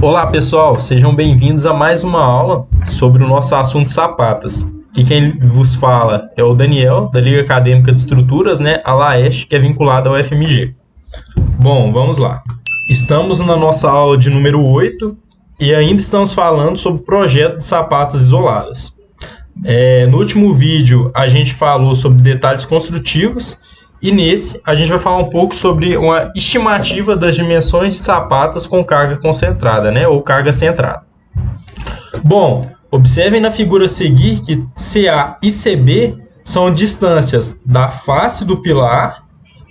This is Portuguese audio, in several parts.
Olá pessoal, sejam bem-vindos a mais uma aula sobre o nosso assunto sapatas. Aqui quem vos fala é o Daniel, da Liga Acadêmica de Estruturas, a LAESH, que é vinculada ao FMG. Bom, vamos lá. Estamos na nossa aula de número 8 e ainda estamos falando sobre o projeto de sapatas isoladas. No último vídeo a gente falou sobre detalhes construtivos e nesse a gente vai falar um pouco sobre uma estimativa das dimensões de sapatas com carga concentrada, ou carga centrada. Bom, observem na figura a seguir que CA e CB são distâncias da face do pilar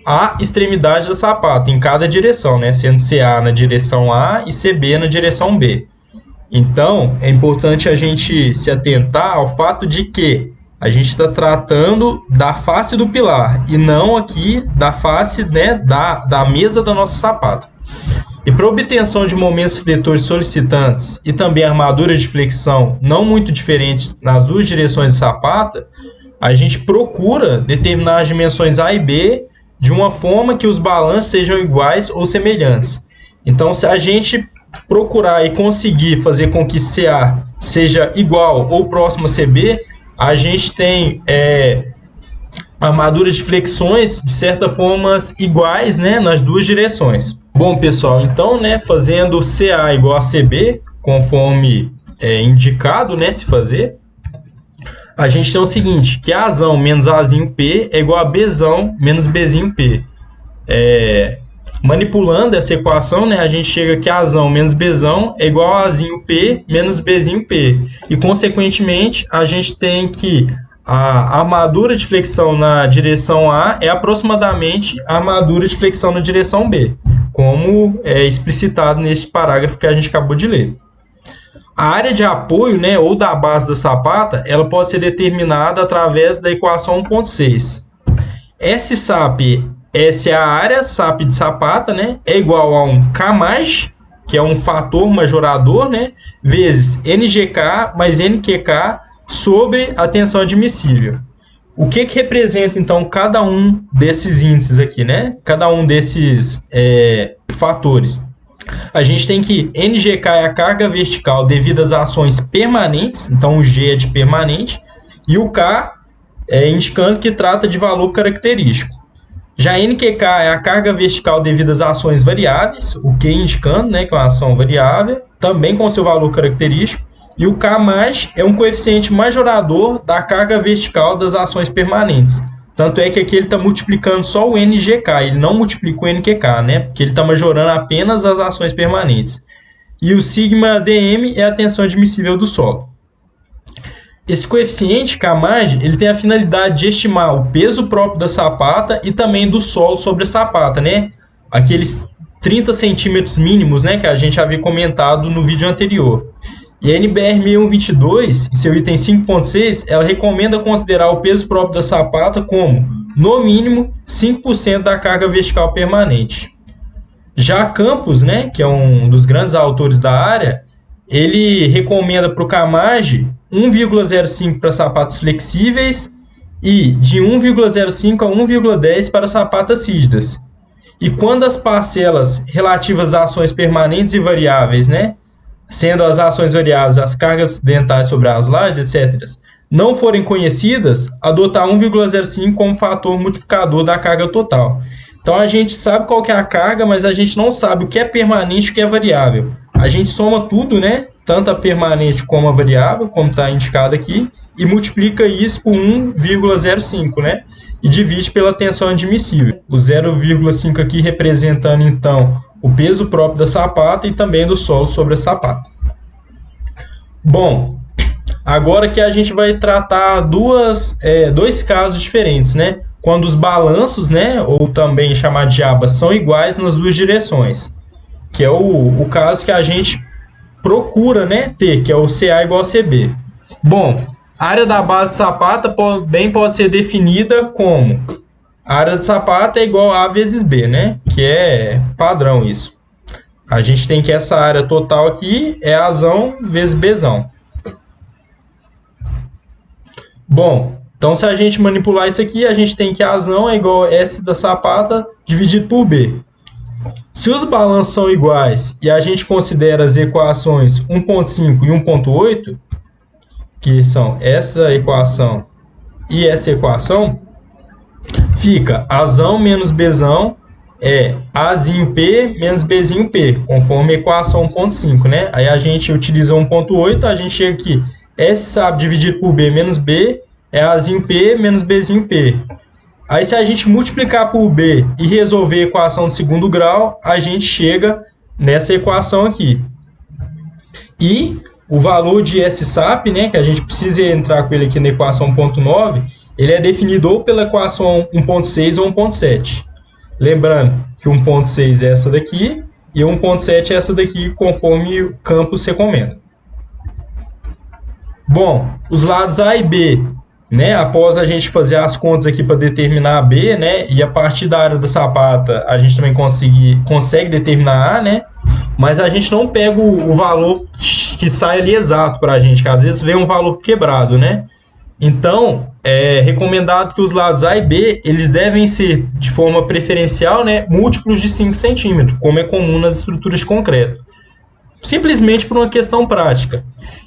à extremidade da sapata, em cada direção, sendo CA na direção A e CB na direção B. Então, é importante a gente se atentar ao fato de que a gente está tratando da face do pilar e não aqui da face da mesa da nossa sapata. E para obtenção de momentos fletores solicitantes e também armaduras de flexão não muito diferentes nas duas direções de sapata, a gente procura determinar as dimensões A e B de uma forma que os balanços sejam iguais ou semelhantes. Então, se a gente procurar e conseguir fazer com que CA seja igual ou próximo a CB, a gente tem armaduras de flexões de certa forma iguais nas duas direções. Bom pessoal, então fazendo CA igual a CB, conforme indicado se fazer, a gente tem o seguinte, que Azão menos Azinho P é igual a Bzão menos Bzinho P. Manipulando essa equação, a gente chega que Azão menos Bzão é igual a Azinho P menos Bzinho P. E, consequentemente, a gente tem que a armadura de flexão na direção A é aproximadamente a armadura de flexão na direção B, como é explicitado nesse parágrafo que a gente acabou de ler. A área de apoio, ou da base da sapata, ela pode ser determinada através da equação 1.6. S é a área SAP de sapata, é igual a um K+, que é um fator majorador, vezes NGK mais NQK sobre a tensão admissível. O que representa, então, cada um desses índices aqui, Cada um desses fatores. A gente tem que NGK é a carga vertical devido às ações permanentes, então o G é de permanente, e o K indicando que trata de valor característico. Já NQK é a carga vertical devido às ações variáveis, o Q indicando que é uma ação variável, também com seu valor característico, e o K+, é um coeficiente majorador da carga vertical das ações permanentes. Tanto é que aqui ele está multiplicando só o NGK, ele não multiplica o NQK, porque ele está majorando apenas as ações permanentes. E o sigma dm é a tensão admissível do solo. Esse coeficiente K+, ele tem a finalidade de estimar o peso próprio da sapata e também do solo sobre a sapata, Aqueles 30 centímetros mínimos, que a gente havia comentado no vídeo anterior. E a NBR 6122, em seu item 5.6, ela recomenda considerar o peso próprio da sapata como, no mínimo, 5% da carga vertical permanente. Já Campos, que é um dos grandes autores da área, ele recomenda para o Camage 1,05 para sapatos flexíveis e de 1,05 a 1,10 para sapatas rígidas. E quando as parcelas relativas a ações permanentes e variáveis, sendo as ações variáveis as cargas dentais sobre as lajes, etc., não forem conhecidas, adotar 1,05 como fator multiplicador da carga total. Então a gente sabe qual que é a carga, mas a gente não sabe o que é permanente e o que é variável. A gente soma tudo, tanto a permanente como a variável, como está indicado aqui, e multiplica isso por 1,05, e divide pela tensão admissível. O 0,5 aqui representando, então, o peso próprio da sapata e também do solo sobre a sapata. Bom, agora que a gente vai tratar dois casos diferentes, Quando os balanços, ou também chamado de abas, são iguais nas duas direções, que é o caso que a gente procura ter, que é o CA igual a CB. Bom, a área da base sapata também pode ser definida como a área de sapata é igual a vezes B, que é padrão isso. A gente tem que essa área total aqui é Azão vezes Bzão. Bom, então se a gente manipular isso aqui, a gente tem que Azão é igual a S da sapata dividido por B. Se os balanços são iguais e a gente considera as equações 1.5 e 1.8, que são essa equação e essa equação, fica Azão menos Bzão é Azinho P menos Bzinho P, conforme a equação 1.5, né? Aí a gente utiliza 1.8, a gente chega aqui, S sabe dividido por B menos B é Azinho P menos Bzinho P. Aí se a gente multiplicar por B e resolver a equação de segundo grau, a gente chega nessa equação aqui. E o valor de SSAP, né, que a gente precisa entrar com ele aqui na equação 1.9, ele é definido ou pela equação 1.6 ou 1.7. Lembrando que 1.6 é essa daqui e 1.7 é essa daqui, conforme o campo se recomenda. Bom, os lados A e B, né, após a gente fazer as contas aqui para determinar a B, né, e a partir da área da sapata a gente também consegue determinar A, né, mas a gente não pega o valor que sai ali exato para a gente, que às vezes vem um valor quebrado, né. Então, é recomendado que os lados A e B, eles devem ser, de forma preferencial, né, múltiplos de 5 centímetros, como é comum nas estruturas de concreto. Simplesmente por uma questão prática.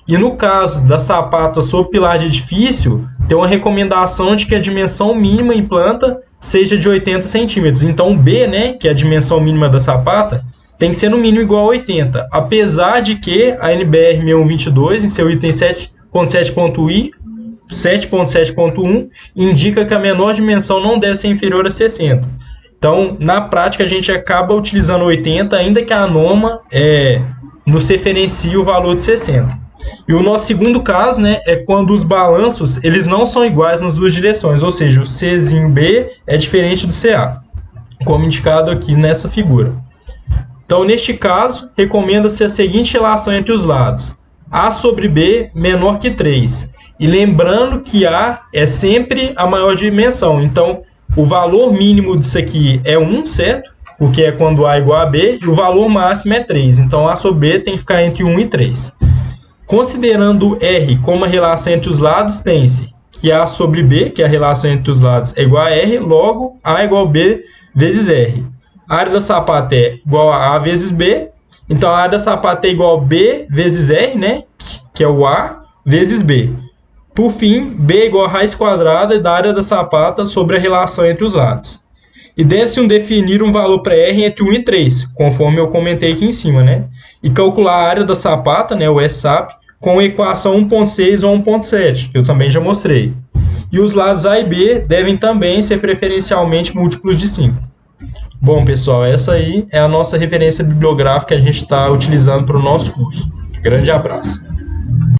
E no caso da sapata sob pilar de edifício, tem uma recomendação de que a dimensão mínima em planta seja de 80 centímetros. Então, o B, né, que é a dimensão mínima da sapata, tem que ser no mínimo igual a 80. Apesar de que a NBR 6122, em seu item 7.7.1, indica que a menor dimensão não deve ser inferior a 60. Então, na prática, a gente acaba utilizando 80, ainda que a norma nos referencie o valor de 60. E o nosso segundo caso, né, é quando os balanços eles não são iguais nas duas direções, ou seja, o Czinho B é diferente do CA, como indicado aqui nessa figura. Então, neste caso, recomenda-se a seguinte relação entre os lados: A sobre B menor que 3. E lembrando que A é sempre a maior dimensão. Então, o valor mínimo disso aqui é 1, certo? Porque é quando A é igual a B, e o valor máximo é 3. Então, A sobre B tem que ficar entre 1 e 3. Considerando R como a relação entre os lados, tem-se que A sobre B, que é a relação entre os lados, é igual a R, logo A é igual a B vezes R. A área da sapata é igual a vezes B, então a área da sapata é igual a B vezes R, né, que é o A, vezes B. Por fim, B é igual a raiz quadrada da área da sapata sobre a relação entre os lados. E deve-se definir um valor para R entre 1 e 3, conforme eu comentei aqui em cima, né? E calcular a área da sapata, né, o SSAP, com a equação 1.6 ou 1.7, que eu também já mostrei. E os lados A e B devem também ser preferencialmente múltiplos de 5. Bom, pessoal, essa aí é a nossa referência bibliográfica que a gente está utilizando para o nosso curso. Grande abraço.